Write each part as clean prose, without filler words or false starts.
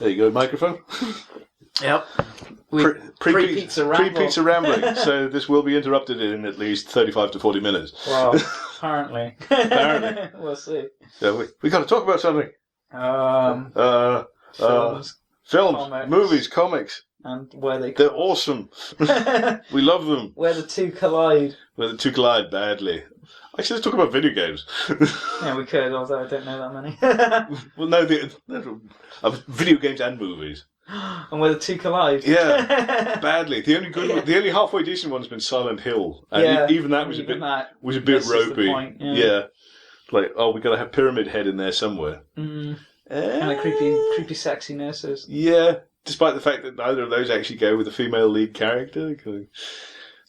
There you go, microphone. Yep. Pre-pizza rambling. Pre-pizza rambling. So this will be interrupted in at least 35 to 40 minutes. Well, apparently. Apparently. We'll see. Yeah, we got to talk about something. Films, comics, movies, comics. And where they're awesome. We love them. Where the two collide. Where the two collide badly. Actually, let's talk about video games. Yeah, we could, although I don't know that many. Well, no, video games and movies. And where the two collide. Yeah, badly. The only halfway decent one's been Silent Hill, and even that was a bit ropey. Point, yeah, like we got to have Pyramid Head in there somewhere. And the creepy, sexy nurses. Yeah, despite the fact that neither of those actually go with a female lead character.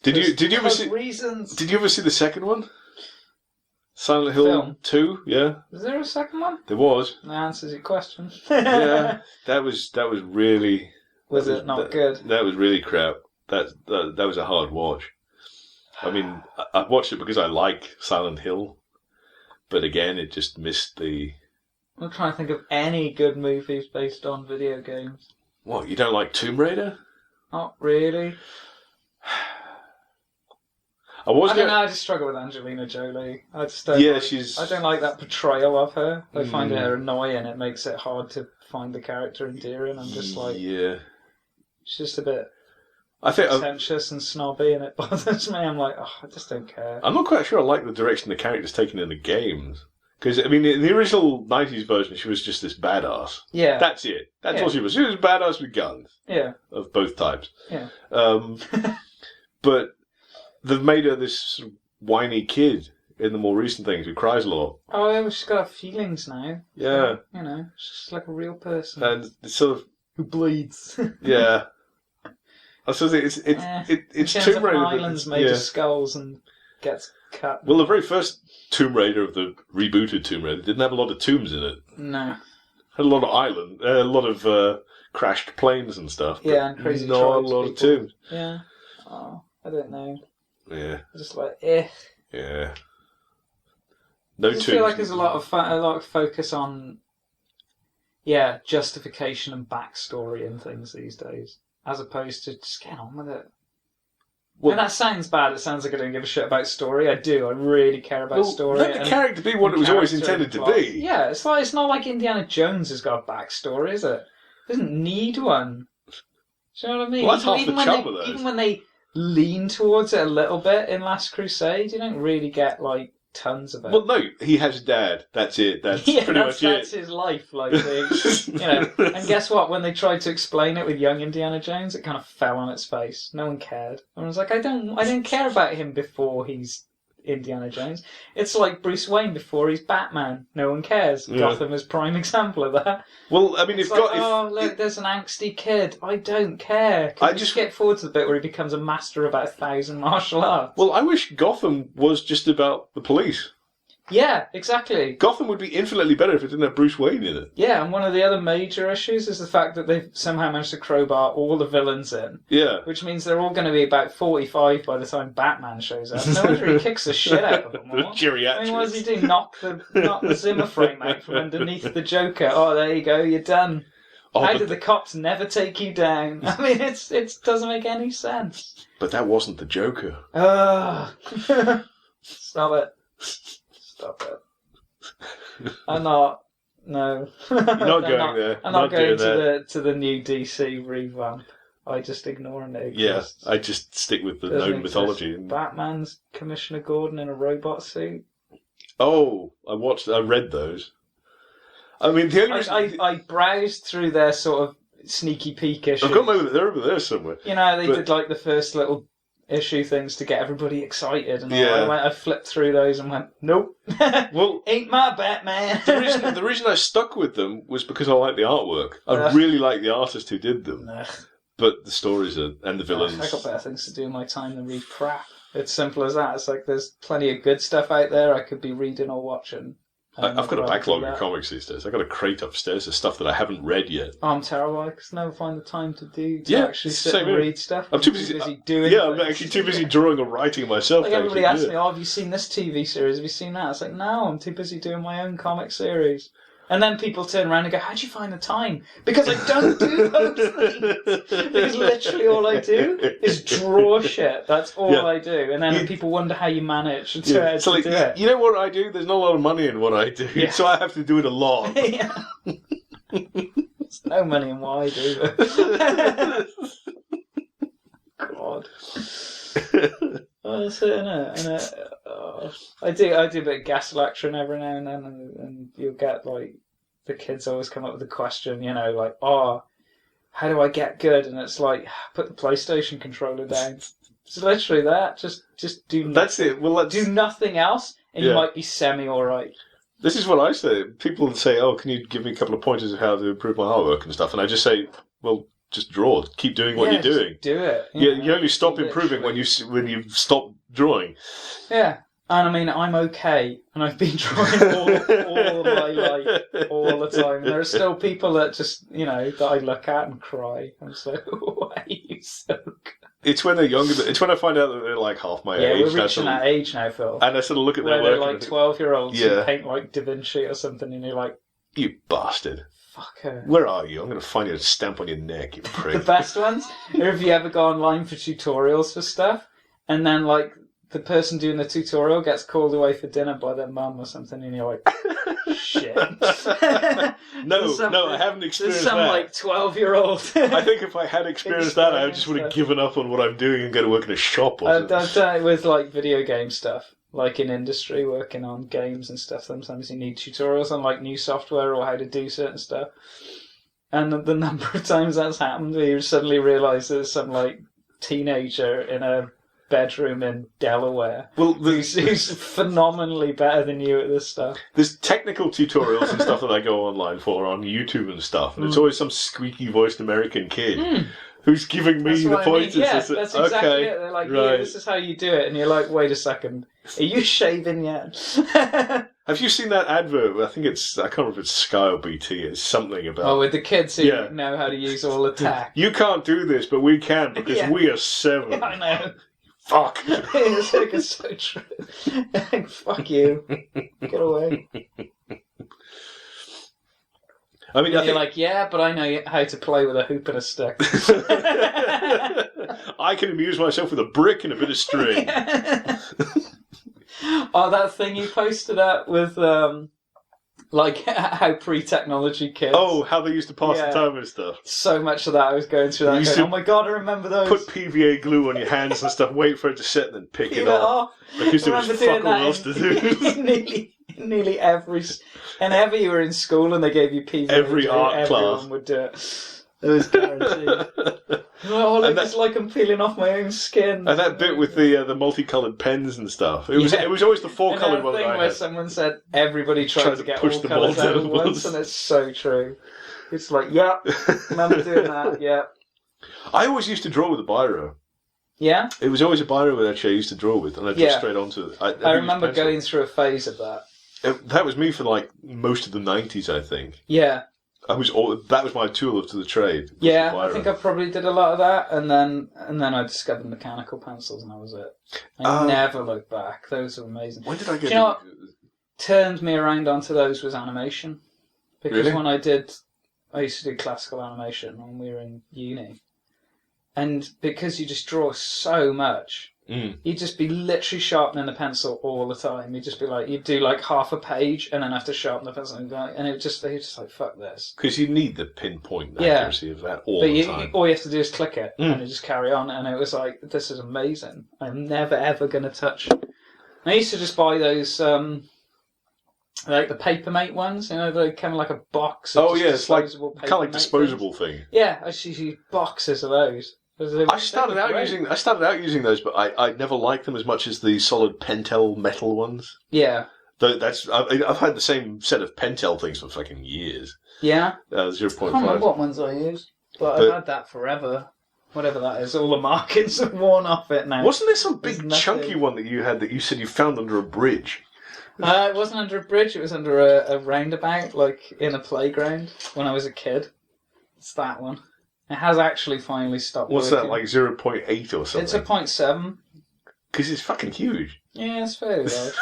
Did you ever see? Reasons. Did you ever see the second one? Silent Hill Film. 2, yeah. Was there a second one? There was. That answers your question. Yeah, that was really. Was it not good? That was really crap. That was a hard watch. I mean, I watched it because I like Silent Hill, but again, it just missed the. I'm trying to think of any good movies based on video games. What, you don't like Tomb Raider? Not really. I don't know, I just struggle with Angelina Jolie. I just don't I don't like that portrayal of her. I find her annoying. It makes it hard to find the character endearing. I'm just like... Yeah. She's just a bit pretentious and snobby, and it bothers me. I'm like, I just don't care. I'm not quite sure I like the direction the character's taken in the games. Because, I mean, in the original 90s version, she was just this badass. Yeah. That's it. That's all she was. She was a badass with guns. Yeah. Of both types. Yeah. But they've made her this whiny kid in the more recent things who cries a lot. Oh, yeah, she's got feelings now. Yeah. So, she's like a real person. And it's sort of... Who bleeds. Yeah. I suppose it's Tomb Raider. Islands made of skulls and gets cut. Well, the very first Tomb Raider of the rebooted Tomb Raider didn't have a lot of tombs in it. No. Had a lot of a lot of crashed planes and stuff. Yeah, and crazy not a lot of tombs. Yeah. Oh, I don't know. Yeah. Just like, Yeah. No tombs. I feel like there's a lot of focus on, justification and backstory and things these days, as opposed to just get on with it. Well, and that sounds bad. It sounds like I don't give a shit about story. I do. I really care about story. Let the character be what it was always intended to be. Yeah, it's not like Indiana Jones has got a backstory, is it? It doesn't need one. Do you know what I mean? Well, that's half the charm of those. Even when they lean towards it a little bit in Last Crusade, you don't really get like tons of it. Well, no, he has a dad. That's it. That's pretty much it. That's his life. Like, And guess what? When they tried to explain it with young Indiana Jones, it kind of fell on its face. No one cared. Everyone was like, I didn't care about him before he's Indiana Jones. It's like Bruce Wayne before he's Batman. No one cares. Yeah. Gotham is prime example of that. Well, I mean, there's an angsty kid. I don't care. Can you skip forward to the bit where he becomes a master of about 1,000 martial arts? Well, I wish Gotham was just about the police. Yeah, exactly. Gotham would be infinitely better if it didn't have Bruce Wayne in it. Yeah, and one of the other major issues is the fact that they've somehow managed to crowbar all the villains in. Yeah. Which means they're all going to be about 45 by the time Batman shows up. No wonder he kicks the shit out of them all. Geriatrics. I mean, what does he do? Knock the Zimmer frame out from underneath the Joker. Oh, there you go, you're done. How did the cops never take you down? I mean, it doesn't make any sense. But that wasn't the Joker. Stop it. Stop it. I'm not. No. You're not going there. I'm not going to the new DC revamp. I just ignore it. Yeah, I just stick with the known mythology. Batman's Commissioner Gordon in a robot suit. Oh, I read those. I mean, the only reason... I browsed through their sort of sneaky peek issues. I've got them over there somewhere. You know, they did like the first little issue things to get everybody excited, and I flipped through those and went, nope. Well, ain't my Batman. the reason I stuck with them was because I like the artwork. I really like the artist who did them. But the stories and the villains. I got better things to do in my time than read crap. It's simple as that. It's like there's plenty of good stuff out there I could be reading or watching. I've got a backlog of comics these days. I've got a crate upstairs of stuff that I haven't read yet. Oh, I'm terrible. I just never find the time to actually sit and read stuff. I'm too busy doing things. I'm actually too busy drawing or writing myself. Like everybody asks me, have you seen this TV series? Have you seen that? It's like, no, I'm too busy doing my own comic series. And then people turn around and go, how'd you find the time? Because I don't do those things. Because literally all I do is draw shit. That's all I do. And then people wonder how you manage to do it. You know what I do? There's not a lot of money in what I do, so I have to do it a lot. There's no money in what I do. God. That's it, innit? I do a bit of gas lecturing every now and then, and you'll get, like, the kids always come up with a question, you know, like, how do I get good? And it's like, put the PlayStation controller down. It's literally that. Just do nothing. That's it. Well, do nothing else, and you might be semi-alright. This is what I say. People say, can you give me a couple of pointers of how to improve my artwork and stuff? And I just say, well, just draw. Keep doing what you're doing. Do it. You only stop improving when you stop drawing. Yeah. And I mean, I'm okay, and I've been drawing all my life, all the time. And there are still people that just, you know, that I look at and cry. I'm just like, why are you so good? It's when they're younger. It's when I find out that they're like half my age. Yeah, we're reaching that age now, Phil. And I sort of look at their work. They're like 12-year-olds who paint like Da Vinci or something, and you're like, you bastard. Fuck her. Where are you? I'm going to find you a stamp on your neck, you prick. The best ones are if you ever go online for tutorials for stuff, and then, like, the person doing the tutorial gets called away for dinner by their mum or something, and you're like, shit. No, I haven't experienced that. Some, like, 12-year-old. I think if I had experienced that, I just would have given up on what I'm doing and go to work in a shop or something. I've done it with, like, video game stuff. Like in industry, working on games and stuff, sometimes you need tutorials on, like, new software or how to do certain stuff. And the number of times that's happened, where you suddenly realise there's some, like, teenager in a bedroom in Delaware who's phenomenally better than you at this stuff. There's technical tutorials and stuff that I go online for on YouTube and stuff, and it's always some squeaky voiced American kid who's giving me the pointers. Yeah, that's exactly it. They're like, yeah, this is how you do it, and you're like, wait a second, are you shaving yet? Have you seen that advert? I think I can't remember if it's Sky or BT. It's something about... with the kids who know how to use all the tech. You can't do this, but we can, because we are 7. Yeah, I know. Fuck. It's so true. Fuck you. Get away. I mean, you're like, yeah, but I know how to play with a hoop and a stick. I can amuse myself with a brick and a bit of string. That thing you posted up with, like, how pre-technology kids... Oh, how they used to pass the time and stuff. So much of that, I was going through that going, oh my god, I remember those. Put PVA glue on your hands and stuff, wait for it to set and then pick it off. Because there was fuck all else to do. Nearly every... Whenever you were in school and they gave you PVA, everyone class would do it. It was guaranteed. It's like I'm peeling off my own skin. And that bit with the multicoloured pens and stuff. It was always the 4-coloured one that I had. Where someone said everybody tried to get all colours out at once, and it's so true. It's like, remember doing that, I always used to draw with a biro. Yeah? It was always a biro that actually I used to draw with, and I drew straight onto it. I remember going through a phase of that. That was me for like most of the 90s, I think. Yeah. That was my tool to the trade. Yeah, I think I probably did a lot of that, and then I discovered mechanical pencils, and that was it. I never looked back. Those were amazing. When did I get? Do you know what turned me around onto those was animation, because when I used to do classical animation when we were in uni, and because you just draw so much. You'd just be literally sharpening the pencil all the time. You'd just be like, you'd do like half a page and then have to sharpen the pencil, and it would just like, fuck this. Because you need the pinpoint accuracy of that all the time. All you have to do is click it and you just carry on. And it was like, this is amazing. I'm never ever going to touch. I used to just buy those, like the Papermate ones. You know, they come in like a box. It's like kind of like disposable thing. Yeah, I see boxes of those. I started out using those, but I never liked them as much as the solid Pentel metal ones. Yeah. I've had the same set of Pentel things for fucking years. Yeah. 0.5. I can't remember what ones I used, but I've had that forever. Whatever that is, all the markings are worn off it now. Wasn't there some big chunky one that you had that you said you found under a bridge? It wasn't under a bridge. It was under a roundabout, like in a playground when I was a kid. It's that one. It has actually finally stopped. What's working. that, like 0.8 or something? It's a 0.7. Because it's fucking huge. Yeah, it's fairly large.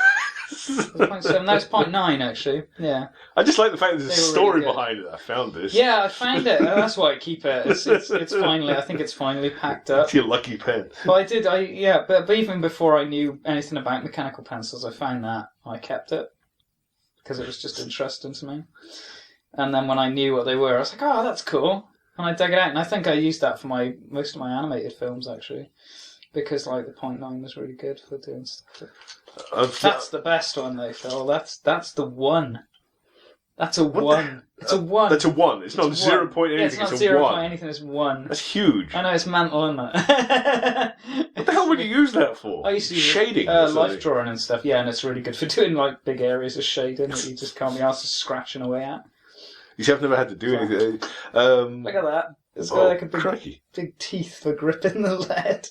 0.7. That's 0.9 actually. Yeah. I just like the fact that there's a story really behind it. I found this. Yeah, I found it. That's why I keep it. It's finally. I think it's finally packed up. It's your lucky pen. But but even before I knew anything about mechanical pencils, I found that I kept it because it was just interesting to me. And then when I knew what they were, I was like, "Oh, that's cool." And I dug it out, and I think I used that for most of my animated films actually, because like the 0.9 was really good for doing stuff. That's the best one though, Phil. That's the one. That's a one. It's a one. That's a one. It's not 0 point anything. Yeah, it's not a 0 one. point anything. It's one. That's huge. I know it's mental, isn't it? What the hell would you use that for? I used to use shading, life drawing and stuff. Yeah, and it's really good for doing like big areas of shading that you just can't be asked to scratching away at. You see, I've never had to do anything. Look at that. It's got like a big teeth for gripping the lead.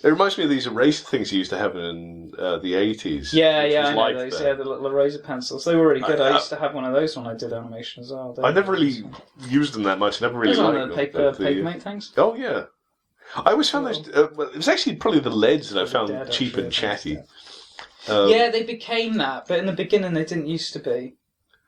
It reminds me of these eraser things you used to have in the 80s. Yeah, I know those. Yeah, the little eraser pencils. They were really good. I used to have one of those when I did animation as well. I never really used them that much. Never really liked them. Those are the papermate things? Oh, yeah. I always found those... it was actually probably the leads that I found cheap and chatty. Yeah, they became that, but in the beginning they didn't used to be.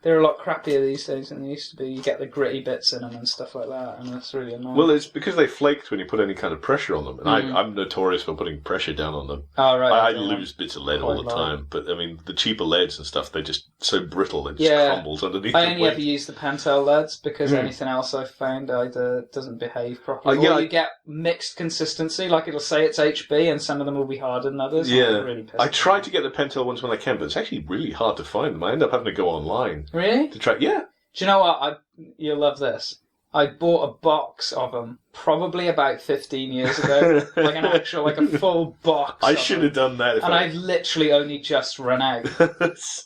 They're a lot crappier these days than they used to be. You get the gritty bits in them and stuff like that, and that's really annoying. Well, it's because they flaked when you put any kind of pressure on them, and I'm notorious for putting pressure down on them. Oh, right. I lose bits of lead all the time, but I mean, the cheaper leads and stuff, they're just so brittle, it just crumbles underneath. I only ever use the Pentel leads because anything else I've found either doesn't behave properly, or you get mixed consistency, like it'll say it's HB, and some of them will be harder than others. Yeah, really I try to get the Pentel ones when I can, but it's actually really hard to find them. I end up having to go online. Really? To try, yeah. Do you know what? You'll love this. I bought a box of them probably about 15 years ago, like an actual, like a full box. I should have done that. And I've literally only just run out.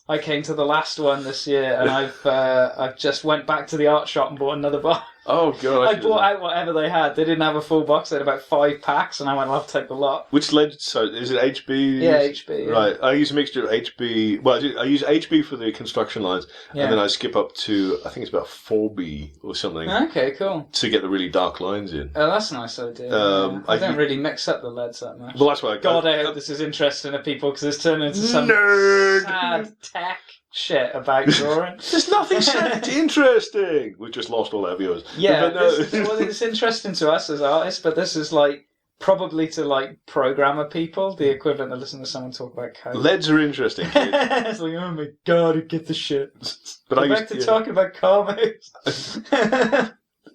I came to the last one this year, and I've just went back to the art shop and bought another box. Oh god! I bought out whatever they had. They didn't have a full box. They had about 5 packs, and I went, "I'll take the lot." Which lead? So is it HB? Yeah, HB. Yeah. Right. I use a mixture of HB. Well, I use HB for the construction lines, and then I skip up to I think it's about 4B or something. Okay, cool. To get the really dark lines in. Oh, that's a nice idea. I don't really mix up the leads that much. Well, that's why. I hope this is interesting to people because it's turned into some sad tech shit about drawing. There's nothing sad interesting. We've just lost all our viewers. Yeah, it's interesting to us as artists, but this is like probably to like programmer people, the equivalent of listening to someone talk about code. Leads are interesting. It's like, oh my god, who get the shit? But back to talking about comics.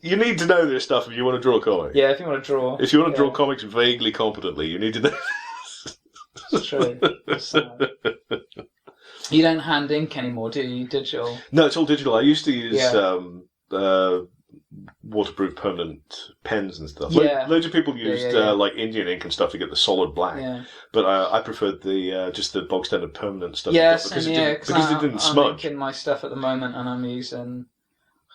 You need to know this stuff if you want to draw a comic. Yeah, if you want to draw. If you want to draw comics vaguely competently, you need to know. It's true. You don't hand ink anymore, do you? Digital? No, it's all digital. I used to use waterproof permanent pens and stuff. Yeah. Loads of people used like Indian ink and stuff to get the solid black. Yeah. But I preferred the just the bog standard permanent stuff. Yes, because it didn't smudge. I'm inking my stuff at the moment, and I'm using.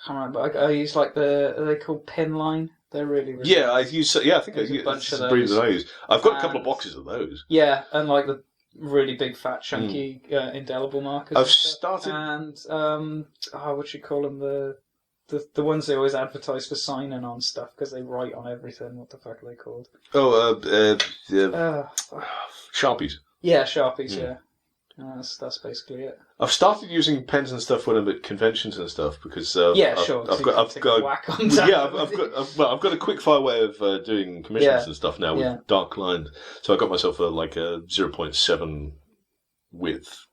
I can't remember. I use like are they called pin line? They're really. Yeah, I use. Yeah, I think I use a bunch of the breed those. that I use. I've got a couple of boxes of those. Yeah, and like the really big, fat, chunky indelible markers. I've started, and what you call them, the ones they always advertise for signing on stuff because they write on everything. What the fuck are they called? Sharpies. Yeah, Sharpies. Yeah, that's basically it. I've started using pens and stuff when I'm at conventions and stuff because I've got a quick fire way of doing commissions and stuff now with dark lines. So I got myself a 0.7 width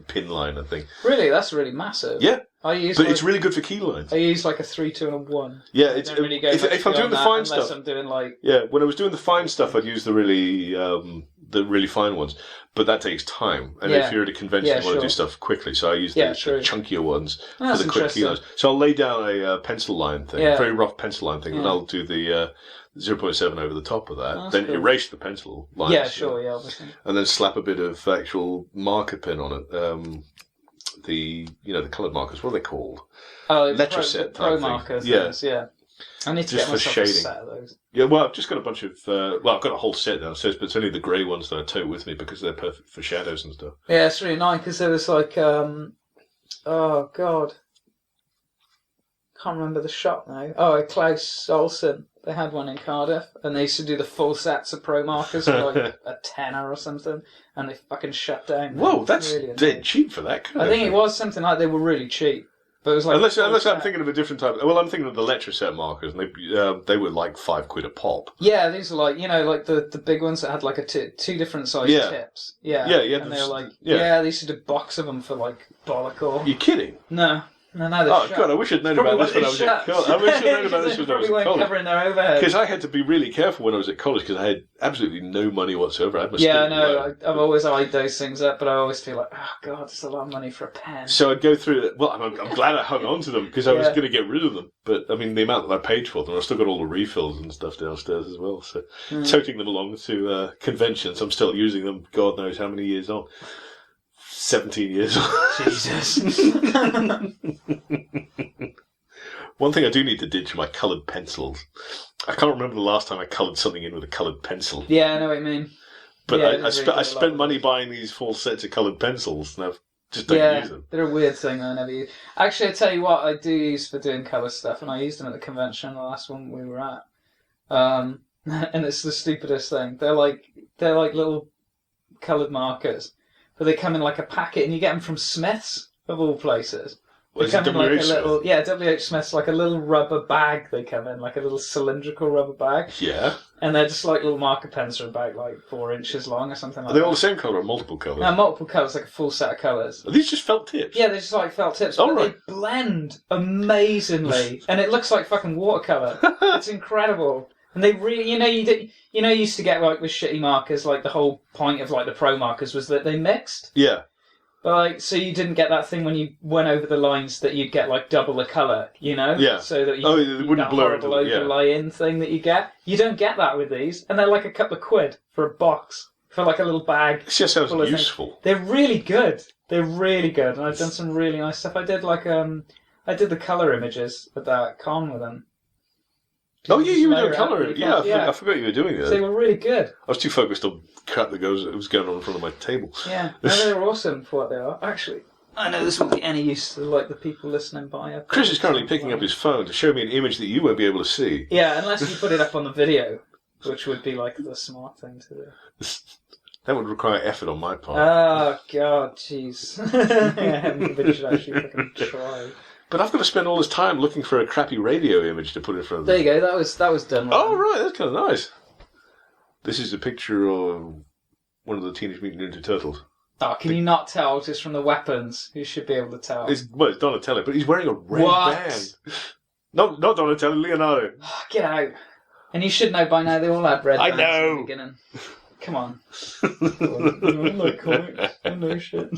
pin line, I think. Really, that's really massive. Yeah, it's really good for key lines. I use like a 3, 2, and a 1. Yeah, it's really if I'm doing the fine stuff. I'm doing like when I was doing the fine stuff, I'd use the really fine ones. But that takes time, and if you're at a convention, you want to do stuff quickly. So I use the chunkier ones for the quick key lines. So I'll lay down a pencil line thing, a very rough pencil line thing, and I'll do the 0.7 over the top of that. Then erase the pencil lines. Yeah, sure, obviously. And then slap a bit of actual marker pen on it. The coloured markers. What are they called? Oh, Letraset pro markers. Yeah. I need to get myself a set of those. Yeah, well, I've just got a bunch of... I've got a whole set downstairs, but it's only the grey ones that I tote with me because they're perfect for shadows and stuff. Yeah, it's really nice because there was like... oh, God. Can't remember the shop now. Oh, Klaus Olsen. They had one in Cardiff, and they used to do the full sets of pro markers for like a tenner or something, and they fucking shut down. Whoa, that's really dead cheap for that kind I think it was something like they were really cheap. But it was like unless I'm thinking of a different type. Well, I'm thinking of the Letraset markers, and they were like £5 a pop. Yeah, these are like like the big ones that had like two different size tips. Yeah, and they were like they used to do a box of them for like bollock. You're kidding? No. No, God! I wish I'd known about this when I was at college. I wish I'd known about this when I was at college. Covering their overhead. Because I had to be really careful when I was at college because I had absolutely no money whatsoever. I had my I know. I've always eyed those things up, but I always feel like, oh God, it's a lot of money for a pen. So I'd go through it. Well, I'm glad I hung on to them because I was going to get rid of them. But I mean, the amount that I paid for them, I've still got all the refills and stuff downstairs as well. So toting them along to conventions, I'm still using them. God knows how many years on. 17 years old. Jesus. One thing I do need to ditch are my coloured pencils. I can't remember the last time I coloured something in with a coloured pencil. Yeah, I know what you mean. But I spent money buying these full sets of coloured pencils, and I just don't use them. They're a weird thing I never use. Actually, I tell you what I do use for doing colour stuff, and I used them at the convention, the last one we were at. And it's the stupidest thing. They're like little coloured markers. But they come in like a packet, and you get them from Smith's, of all places. They come in like a little... Yeah, WH Smith's, like a little rubber bag they come in, like a little cylindrical rubber bag. Yeah. And they're just like little marker pens that are about like 4 inches long or something like that. Are they all the same colour or multiple colours? No, multiple colours, like a full set of colours. Are these just felt tips? Yeah, they're just like felt tips. But they blend amazingly. And it looks like fucking watercolour. It's incredible. And they really, you used to get like with shitty markers, like the whole point of like the pro markers was that they mixed. Yeah. But like, so you didn't get that thing when you went over the lines that you'd get like double the colour, Yeah. So that it wouldn't blur horrible overlay-in thing that you get. You don't get that with these, and they're like a couple of quid for a box, for like a little bag. It just sounds useful. They're really good. They're really good, and I've done some really nice stuff. I did I did the colour images at that con with them. Oh yeah, you were doing colour. Yeah, I forgot you were doing that. They were really good. I was too focused on crap that was going on in front of my table. Yeah, no, they were awesome for what they are. Actually, I know this won't be any use to like the people listening by. Chris is currently picking up his phone to show me an image that you won't be able to see. Yeah, unless you put it up on the video, which would be like the smart thing to do. That would require effort on my part. Oh God, jeez. Everybody should actually fucking try. But I've got to spend all this time looking for a crappy radio image to put in front of them. There you go. That was done. Oh right, that's kind of nice. This is a picture of one of the Teenage Mutant Ninja Turtles. Oh, can you not tell just from the weapons? You should be able to tell. It's Donatello, but he's wearing a red band. No, not Donatello, Leonardo. Oh, get out! And you should know by now they all had red bands. I know. At the beginning. Come on. I like comics. I know shit.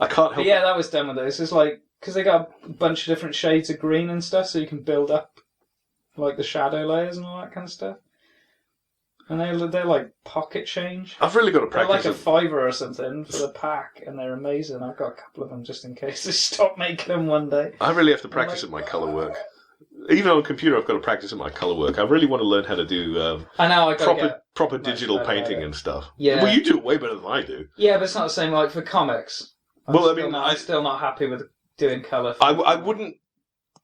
I can't help. Yeah, that was done with those. It's like because they got a bunch of different shades of green and stuff, so you can build up like the shadow layers and all that kind of stuff. And they're like pocket change. I've really got to practice. They're like a £5 or something for the pack, and they're amazing. I've got a couple of them just in case they stop making them one day. I really have to practice at my colour work. Even on a computer, I've got to practice at my colour work. I really want to learn how to do proper digital painting and stuff. Yeah. Well, you do it way better than I do. Yeah, but it's not the same like for comics. I'm still not happy with doing colour. I wouldn't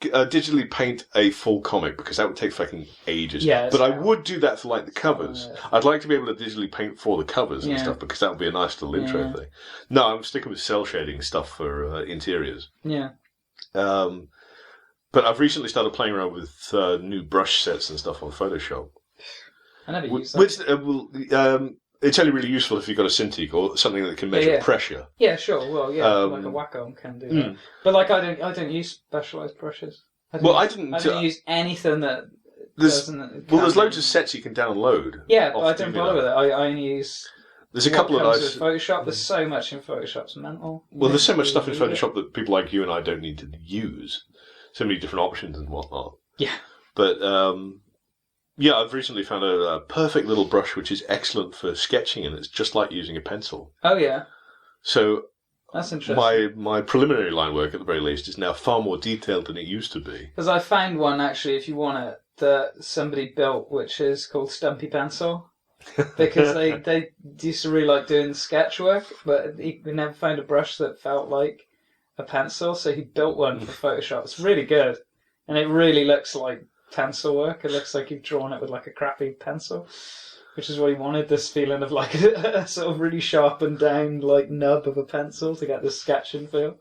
digitally paint a full comic because that would take fucking ages. Yeah, but I would do that for like the covers. Yeah. I'd like to be able to digitally paint for the covers and stuff because that would be a nice little intro thing. No, I'm sticking with cell shading stuff for interiors. Yeah. But I've recently started playing around with new brush sets and stuff on Photoshop. I never use that. It's only really useful if you've got a Cintiq or something that can measure pressure. Yeah, sure. Well, like a Wacom can do that. But like, I don't use specialised brushes. I don't use anything that doesn't. Well, there's loads of sets you can download. Yeah, but I don't bother with it. I only use. There's a couple of nice. Photoshop. There's so much in Photoshop. It's mental. Well, there's so much stuff in Photoshop that people like you and I don't need to use. So many different options and whatnot. Yeah. But I've recently found a perfect little brush which is excellent for sketching, and it's just like using a pencil. Oh yeah. So that's interesting. My preliminary line work, at the very least, is now far more detailed than it used to be. Because I found one actually, if you want it, that somebody built, which is called Stumpy Pencil. Because they used to really like doing sketch work, but he never found a brush that felt like a pencil, so he built one for Photoshop. It's really good, and it really looks like pencil work. It looks like you've drawn it with like a crappy pencil, which is what he wanted, this feeling of like a sort of really sharpened down like nub of a pencil to get this sketching feel.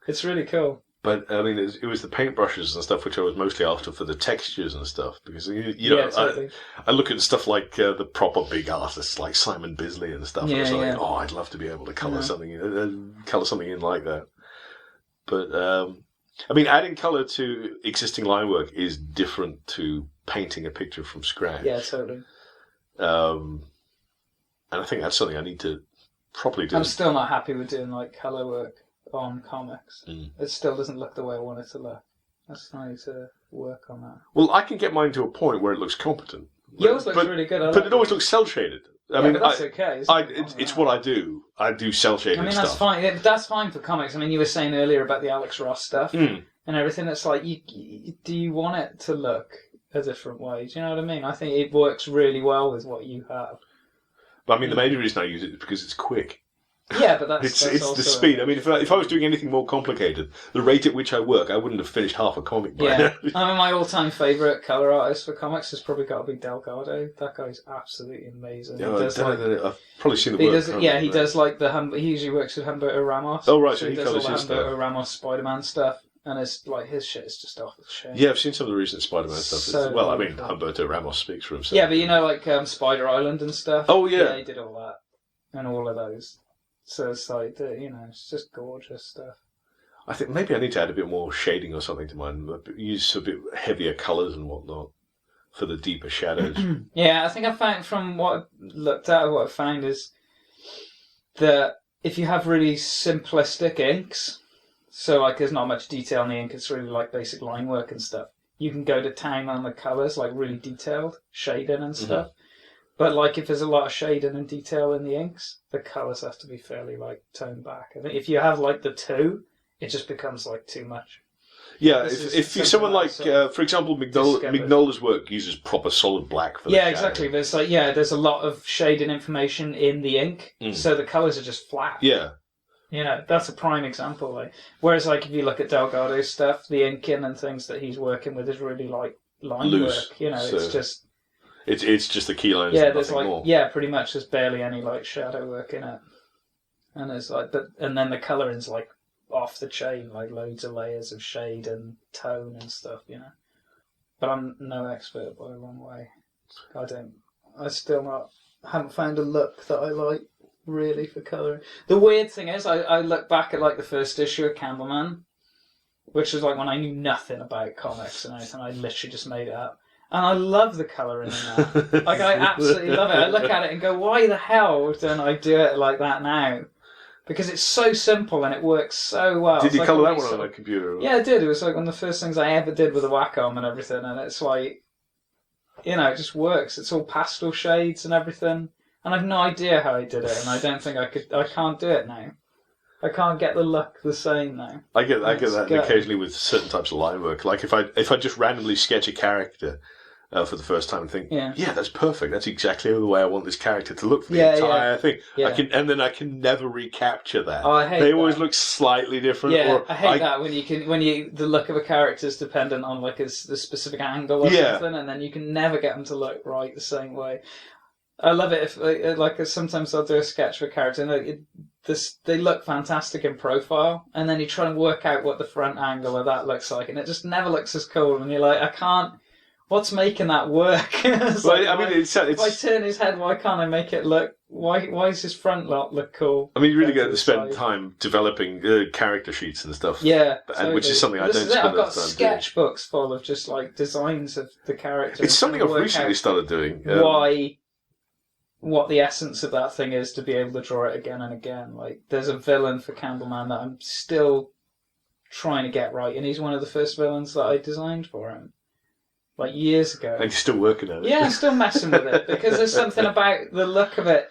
It's really cool. But I mean, it was the paintbrushes and stuff which I was mostly after for the textures and stuff, because you know, totally. I look at stuff like the proper big artists like Simon Bisley and stuff, and it's like, oh, I'd love to be able to colour something in like that. But I mean, adding colour to existing line work is different to painting a picture from scratch. Yeah, totally. And I think that's something I need to properly do. I'm still not happy with doing like colour work on comics. It still doesn't look the way I want it to look. I just need to work on that. Well, I can get mine to a point where it looks competent. Yours looks really good. But it always looks cell shaded. I mean, but that's okay. It's what I do. I do cell shaded stuff. I mean, that's fine. That's fine for comics. I mean, you were saying earlier about the Alex Ross stuff and everything. It's like, do you want it to look a different way? Do you know what I mean? I think it works really well with what you have. But I mean, the main reason I use it is because it's quick. Yeah, but that's it's the speed. I mean, if I was doing anything more complicated, the rate at which I work, I wouldn't have finished half a comic by now. I mean, my all-time favourite colour artist for comics has probably got to be Delgado. That guy's absolutely amazing. Yeah, I've probably seen the work. He does like he usually works with Humberto Ramos. Oh right, so he does all the his Humberto stuff. Ramos Spider-Man stuff, and it's like his shit is just off the chain. Yeah, I've seen some of the recent Spider-Man stuff. So well, I mean, Humberto Ramos speaks for himself. Yeah, but you know, like Spider Island and stuff. Oh yeah, he did all that and all of those. So it's like, it's just gorgeous stuff. I think maybe I need to add a bit more shading or something to mine. Use a bit heavier colours and whatnot for the deeper shadows. Yeah, I think I found from what I looked at, what I found is that if you have really simplistic inks, so like there's not much detail in the ink, it's really like basic line work and stuff, you can go to town on the colours, like really detailed shading and stuff. But like if there's a lot of shading and detail in the inks, the colours have to be fairly like toned back. I think if you have like the two, it just becomes like too much. Yeah, if you're someone like, for example, Mignola's work uses proper solid black for the shadow. Exactly. There's there's a lot of shading information in the ink, so the colours are just flat. Yeah. That's a prime example. Like, whereas like if you look at Delgado's stuff, the inking and things that he's working with is really like line loose work. It's just. It's just the key lines. There's like more. Pretty much. There's barely any like shadow work in it, and it's like and then the colouring's like off the chain, like loads of layers of shade and tone and stuff. But I'm no expert by a long way. I haven't found a look that I like really for colouring. The weird thing is, I look back at like the first issue of Candleman, which was like when I knew nothing about comics and everything. I literally just made it up. And I love the colouring in that. Like, I absolutely love it. I look at it and go, why the hell don't I do it like that now? Because it's so simple and it works so well. Did you colour that one on a computer? Yeah, I did. It was like one of the first things I ever did with a Wacom and everything. And it's like, it just works. It's all pastel shades and everything. And I've no idea how I did it. And I don't think I can't do it now. I can't get the look the same now. I get that occasionally with certain types of line work. Like if I just randomly sketch a character for the first time and think, that's perfect. That's exactly the way I want this character to look for the entire thing. Yeah. I can never recapture that. Oh, I hate they always look slightly different. Yeah, I hate that when the look of a character is dependent on like the specific angle or something, and then you can never get them to look right the same way. I love it if sometimes I'll do a sketch for a character and they look fantastic in profile, and then you try and work out what the front angle of that looks like, and it just never looks as cool. And you're like, I can't. What's making that work? If I turn his head, why can't I make it look? Why does his front look cool? I mean, you really get to spend time developing character sheets and stuff. Yeah, totally. Which is something I don't spend I've got sketchbooks full of just like designs of the character. It's something I've recently started doing. What the essence of that thing is to be able to draw it again and again. Like, there's a villain for Candleman that I'm still trying to get right, and he's one of the first villains that I designed for him. Like years ago. And you're still working on it. Yeah, I'm still messing with it because there's something about the look of it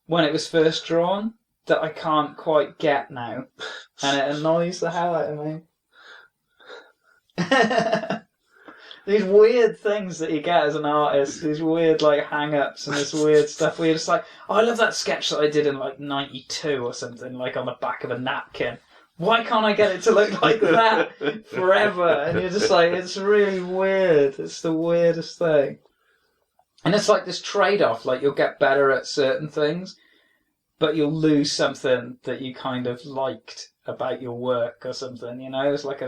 when it was first drawn that I can't quite get now. And it annoys the hell out of me. These weird things that you get as an artist, these weird like hang-ups and this weird stuff where you're just like, oh, I love that sketch that I did in like 92 or something, like on the back of a napkin. Why can't I get it to look like that forever? And you're just like, it's really weird. It's the weirdest thing. And it's like this trade-off. Like, you'll get better at certain things, but you'll lose something that you kind of liked about your work or something. You know, it's like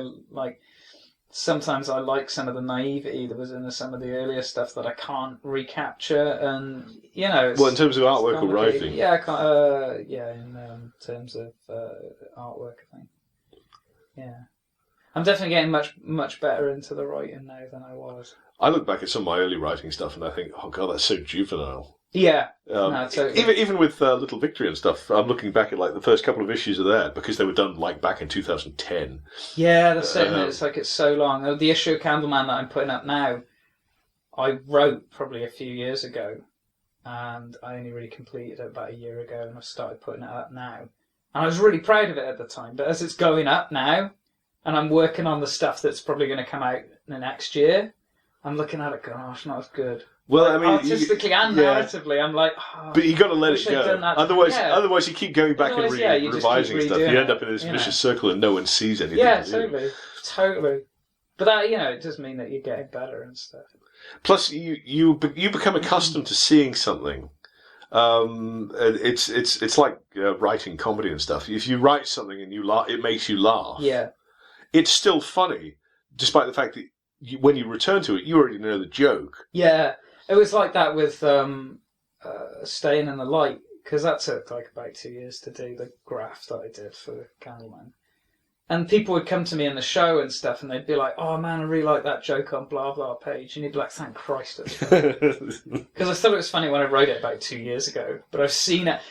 sometimes I like some of the naivety that was in some of the earlier stuff that I can't recapture, and you know. Well, in terms of artwork or writing, yeah, in terms of artwork, I think. Yeah, I'm definitely getting much better into the writing now than I was. I look back at some of my early writing stuff and I think, oh god, that's so juvenile. Yeah, no, totally. Even with Little Victory and stuff, I'm looking back at like the first couple of issues of that because they were done like back in 2010. Yeah, that's it. It's like it's so long. The issue of Candleman that I'm putting up now, I wrote probably a few years ago, and I only really completed it about a year ago, and I started putting it up now. And I was really proud of it at the time, but as it's going up now, and I'm working on the stuff that's probably going to come out in the next year, I'm looking at it going, oh, it's not as good. Well, like, I mean, artistically and narratively, I'm like, oh, but you got to let it go. Otherwise, you keep going back and revising stuff. You end up in this vicious circle, and no one sees anything. Yeah, totally. But that, it does mean that you're getting better and stuff. Plus, you become accustomed to seeing something. It's like writing comedy and stuff. If you write something and it makes you laugh. Yeah, it's still funny, despite the fact that when you return to it, you already know the joke. Yeah. It was like that with Staying in the Light, because that took like about 2 years to do the graph that I did for Candleman. And people would come to me in the show and stuff, and they'd be like, oh man, I really like that joke on blah blah page. And you'd be like, thank Christ it's funny. Because I thought it was funny when I wrote it about 2 years ago. But I've seen it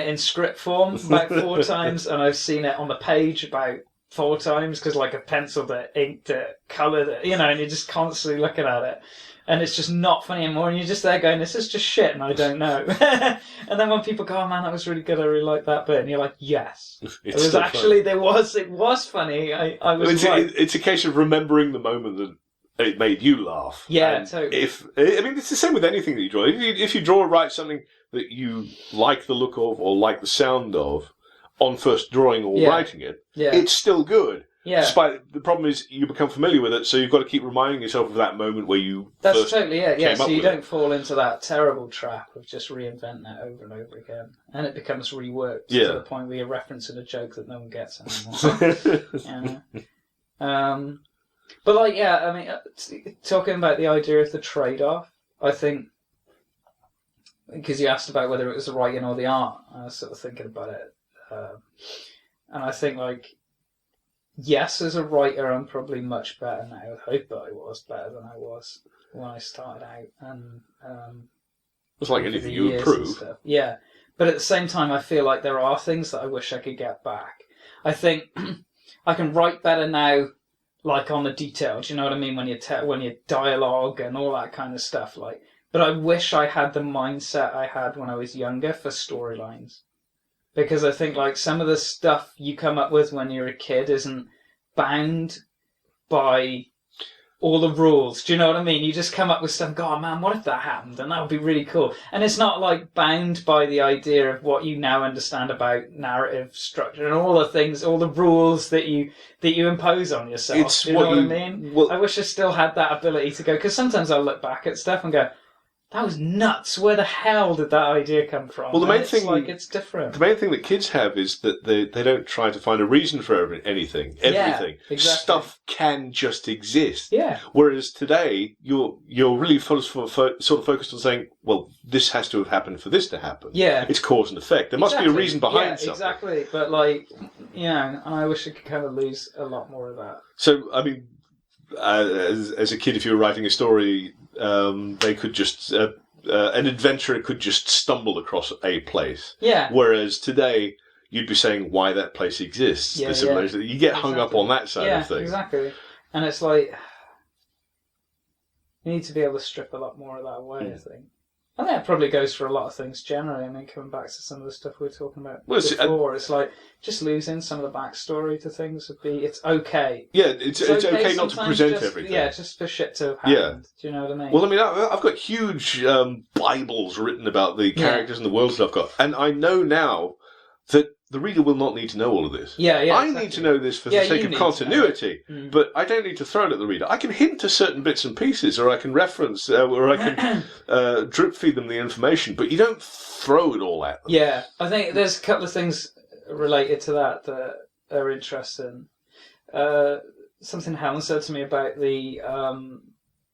in script form about 4 times, and I've seen it on the page about 4 times, because like I've penciled it, inked it, coloured it, and you're just constantly looking at it. And it's just not funny anymore, and you're just there going, this is just shit, and I don't know. And then when people go, oh man, that was really good, I really liked that bit, and you're like, yes. It was funny, I was right. It's a case of remembering the moment that it made you laugh. Yeah, and totally. It's the same with anything that you draw. If you draw or write something that you like the look of, or like the sound of, on first drawing or writing it, it's still good. Yeah. Despite the problem is you become familiar with it, so you've got to keep reminding yourself of that moment where you. That's first totally it. Yeah, so you don't it. fall into that terrible trap of just reinventing it over and over again, and it becomes reworked to the point where you're referencing a joke that no one gets anymore. But I mean, talking about the idea of the trade-off, I think, because you asked about whether it was the writing or the art, I was sort of thinking about it, and I think yes, as a writer, I'm probably much better now. I hope that I was better than I was when I started out. And it's like anything, you improve. Yeah, but at the same time, I feel like there are things that I wish I could get back. I think I can write better now, like on the detail. Do you know what I mean? When you dialogue and all that kind of stuff. But I wish I had the mindset I had when I was younger for storylines. Because I think some of the stuff you come up with when you're a kid isn't bound by all the rules. Do you know what I mean? You just come up with stuff and go, oh man, what if that happened? And that would be really cool. And it's not bound by the idea of what you now understand about narrative structure and all the things, all the rules that you impose on yourself. Do you know what I mean? Well, I wish I still had that ability to go, because sometimes I'll look back at stuff and go, that was nuts. Where the hell did that idea come from? Well, the main thing, it's different. The main thing that kids have is that they don't try to find a reason for anything. Everything. Exactly. Stuff can just exist. Yeah. Whereas today, you're really sort of focused on saying, well, this has to have happened for this to happen. Yeah. It's cause and effect. There must be a reason behind something. Exactly. But I wish I could kind of lose a lot more of that. So, I mean, as a kid, if you were writing a story, they could just an adventurer could just stumble across a place. Yeah. Whereas today, you'd be saying why that place exists. Yeah, You get hung up on that side of things. Yeah, exactly. And it's you need to be able to strip a lot more of that away, I think. I think that probably goes for a lot of things generally. I mean, coming back to some of the stuff we were talking about before, it's just losing some of the backstory to things it's okay. Yeah, it's okay not to present everything. Yeah, just for shit to have happened. Yeah. Do you know what I mean? Well, I mean, I've got huge Bibles written about the characters and the worlds that I've got, and I know now that the reader will not need to know all of this. Yeah, I need to know this for the sake of continuity, but I don't need to throw it at the reader. I can hint to certain bits and pieces, or I can reference, or I can drip feed them the information, but you don't throw it all at them. Yeah, I think there's a couple of things related to that are interesting. Something Helen said to me about the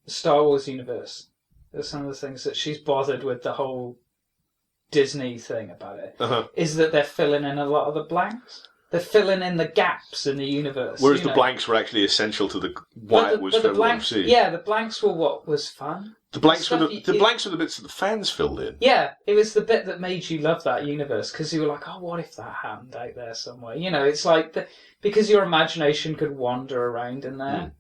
Star Wars universe. There's some of the things that she's bothered with the whole Disney thing about it, is that they're filling in a lot of the blanks. They're filling in the gaps in the universe. Whereas the blanks were actually essential to why it was for everyone to see. Yeah, the blanks were what was fun. The blanks were the bits that the fans filled in. Yeah, it was the bit that made you love that universe, because you were like, oh, what if that happened out there somewhere? It's like because your imagination could wander around in there,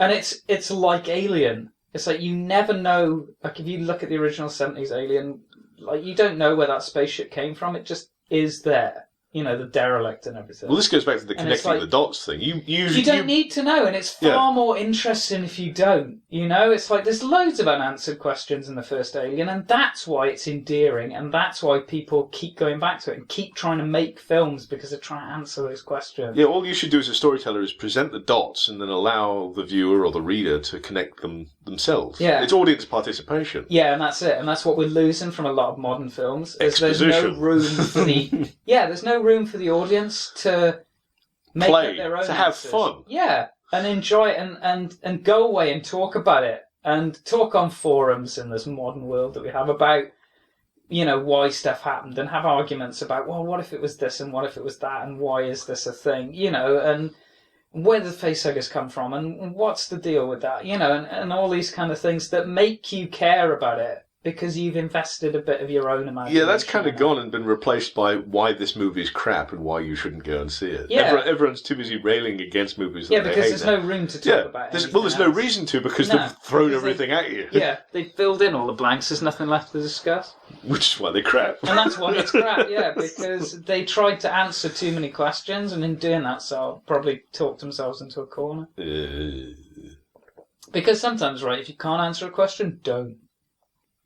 and it's like Alien. It's like you never know. Like if you look at the original 70s Alien. Like, you don't know where that spaceship came from. It just is there. The derelict and everything. Well, this goes back to the connecting the dots thing. You don't need to know, and it's far more interesting if you don't. It's like there's loads of unanswered questions in the first Alien, and that's why it's endearing, and that's why people keep going back to it and keep trying to make films, because they're trying to answer those questions. Yeah, all you should do as a storyteller is present the dots and then allow the viewer or the reader to connect them themselves. Yeah. It's audience participation. Yeah, and that's it. And that's what we're losing from a lot of modern films. Exposition. There's no room for the... there's no room for the audience to make up their own to have answers. fun. Yeah, and enjoy it and go away and talk about it and talk on forums in this modern world that we have about, why stuff happened, and have arguments about, well, what if it was this and what if it was that and why is this a thing, and where did the facehuggers come from and what's the deal with that, and all these kind of things that make you care about it. Because you've invested a bit of your own imagination. Yeah, that's kind of gone and been replaced by why this movie is crap and why you shouldn't go and see it. Yeah. Everyone's too busy railing against movies that they hate. Yeah, because there's no room to talk about it. There's no reason to, because they've thrown everything at you. Yeah, they've filled in all the blanks. There's nothing left to discuss. Which is why they're crap. And that's why it's crap, because they tried to answer too many questions, and in doing that, so probably talked themselves into a corner. Because sometimes, right, if you can't answer a question, don't.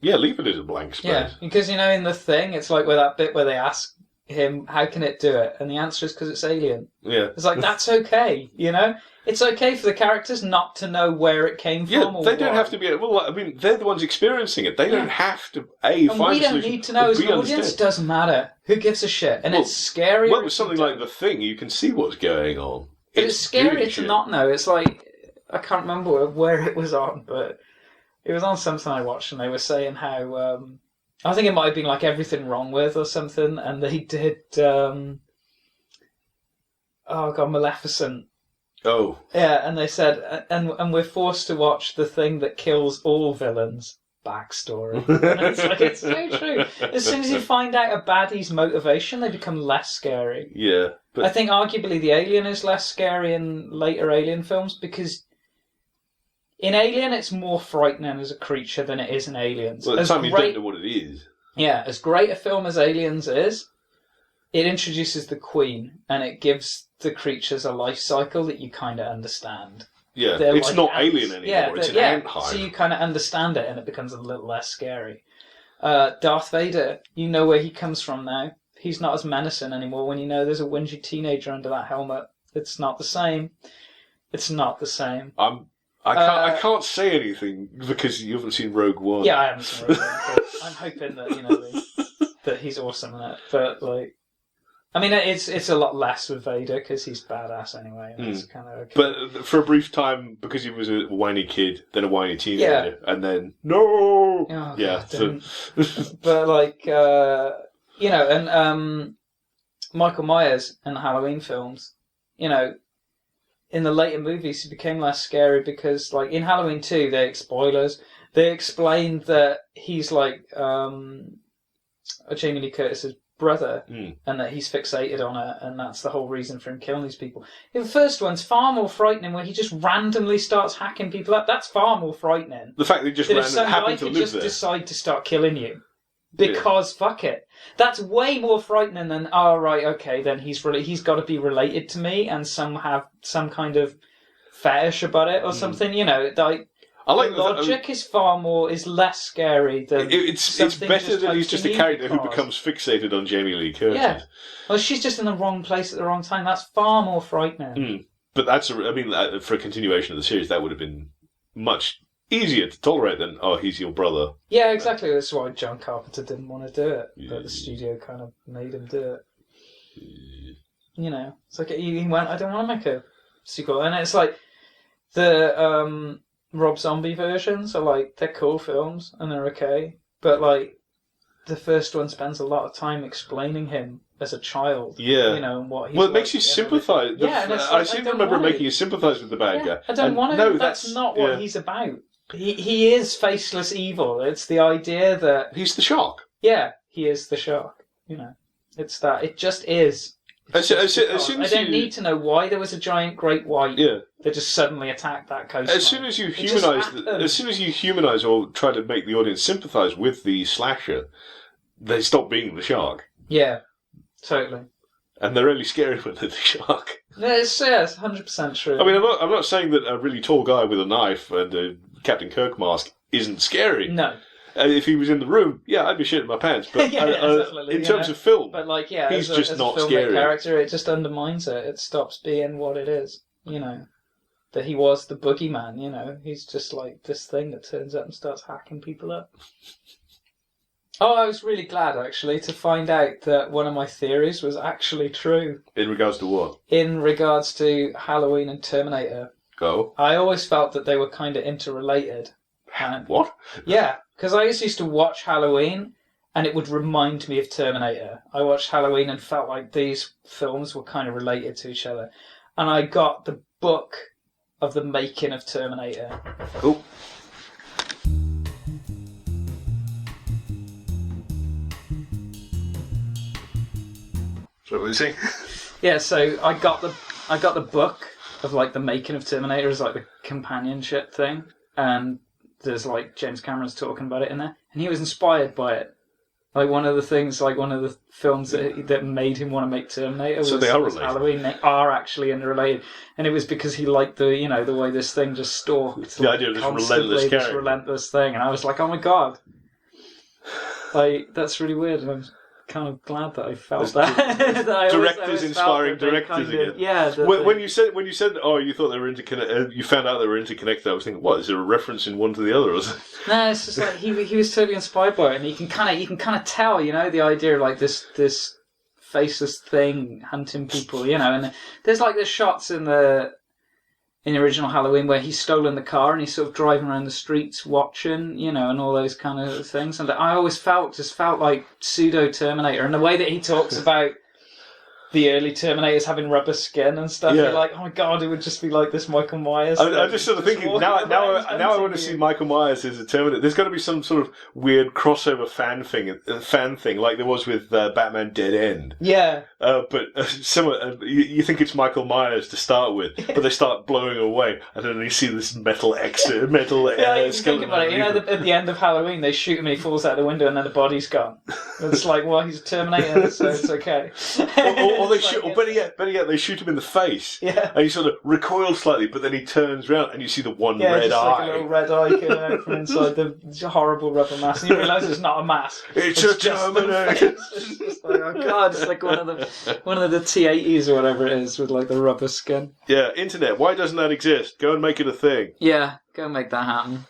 Yeah, leave it as a blank space. Yeah, because, in The Thing, it's like where that bit where they ask him, how can it do it? And the answer is because it's alien. Yeah. It's like, that's okay, It's okay for the characters not to know where it came from. Yeah, they don't have to be... Well, I mean, they're the ones experiencing it. They don't have to, find a solution. We don't need to know as an audience. It doesn't matter. Who gives a shit? And it's scary. Well, with something like The Thing, you can see what's going on. It's scarier to not know. It's like... I can't remember where it was on, but... It was on something I watched, and they were saying how... I think it might have been like Everything Wrong With or something, and they did... Maleficent. Oh. Yeah, and they said, and we're forced to watch the thing that kills all villains. Backstory. And it's like, it's so true. As soon as you find out a baddie's motivation, they become less scary. Yeah. But... I think arguably the alien is less scary in later Alien films, because... In Alien, it's more frightening as a creature than it is in Aliens. Well, at the time you don't know what it is. Yeah, as great a film as Aliens is, it introduces the Queen, and it gives the creatures a life cycle that you kind of understand. Yeah, it's like not ants. Alien anymore, it's an ant hive. So you kind of understand it, and it becomes a little less scary. Darth Vader, you know where he comes from now. He's not as menacing anymore when you know there's a whingy teenager under that helmet. It's not the same. It's not the same. I can't say anything because you haven't seen Rogue One. Yeah, I haven't seen Rogue One, but I'm hoping that that he's awesome in it. But I mean, it's a lot less with Vader because he's badass anyway. And it's kind of okay. But for a brief time, because he was a whiny kid, then a whiny teenager, and then no, oh, yeah. God, but and Michael Myers in the Halloween films, in the later movies, he became less scary because, like, in Halloween 2, they explained that he's, like, Jamie Lee Curtis's brother, and that he's fixated on her, and that's the whole reason for him killing these people. The first one's far more frightening, where he just randomly starts hacking people up. That's far more frightening. The fact that he just happened to live there. Just decide to start killing you. Because fuck it. That's way more frightening than, oh right, okay, then he's got to be related to me and have some kind of fetish about it or something, like. I like the logic is less scary than it's better than he's just a character who becomes fixated on Jamie Lee Curtis. Yeah. Well, she's just in the wrong place at the wrong time. That's far more frightening. But for a continuation of the series, that would have been much easier to tolerate than, he's your brother. Yeah, exactly. That's why John Carpenter didn't want to do it, but the studio kind of made him do it. You know, it's like he went, I don't want to make a sequel, and it's like the Rob Zombie versions are like, they're cool films and they're okay, but like the first one spends a lot of time explaining him as a child. Yeah. You know, and what he's it makes you sympathise. I seem to remember making you sympathise with the bad guy. I don't want to. No, that's not what he's about. He is faceless evil. It's the idea that... He's the shark. Yeah, he is the shark. You know, it's that. It just is. I don't need to know why there was a giant great white that just suddenly attacked that coastline. As soon as you humanise or try to make the audience sympathise with the slasher, they stop being the shark. Yeah, totally. And they're only scary when they're the shark. It's 100% true. I mean, I'm not saying that a really tall guy with a knife and a Captain Kirk mask isn't scary. No. If he was in the room, I'd be shitting my pants. But in terms of film, he's just not scary. Character, it just undermines it. It stops being what it is. You know, that he was the boogeyman. You know, he's just like this thing that turns up and starts hacking people up. I was really glad actually to find out that one of my theories was actually true. In regards to what? In regards to Halloween and Terminator. Go. I always felt that they were kind of interrelated. What? Yeah. Because I used to watch Halloween, and it would remind me of Terminator. I watched Halloween and felt like these films were kind of related to each other. And I got the book of the making of Terminator. Cool. So what was he? Yeah, so I got the book of like the making of Terminator as like the companionship thing, and there's like James Cameron's talking about it in there, and he was inspired by it. Like one of the things, like one of the films that made him want to make Terminator was Halloween. They are actually interrelated, and it was because he liked the way this thing just stalked. The idea of this relentless thing, and I was like, oh my god, like that's really weird. And I'm kind of glad that I felt that. Directors inspiring directors again. Yeah. When you said, you thought they were interconnected, you found out they were interconnected. I was thinking, what? Is there a reference in one to the other? Or something? No, it's just like he was totally inspired by it, and you can kind of tell, the idea of like this faceless thing hunting people, and there's like the shots in the original Halloween where he's stolen the car and he's sort of driving around the streets watching, and all those kind of things. And I always felt like pseudo Terminator, and the way that he talks about the early Terminators having rubber skin and stuff. You're like, oh my god, it would just be like this Michael Myers. I'm just sort of thinking now I want to see Michael Myers as a Terminator. There's got to be some sort of weird crossover fan thing like there was with Batman Dead End. Yeah. But similar. You think it's Michael Myers to start with, but they start blowing away, and then you see this metal skeleton. Think about it. At the end of Halloween, they shoot him and he falls out the window, and then the body's gone. It's like, well, he's a Terminator, so it's okay. Or they shoot, or better yet, they shoot him in the face. Yeah. And he sort of recoils slightly, but then he turns around and you see the one red eye. Like a little red eye coming out from inside the horrible rubber mask. And you realise it's not a mask. It's a Terminator. It's just like, oh god, it's like one of the T-80s or whatever it is with like the rubber skin. Yeah, internet. Why doesn't that exist? Go and make it a thing. Yeah, go and make that happen.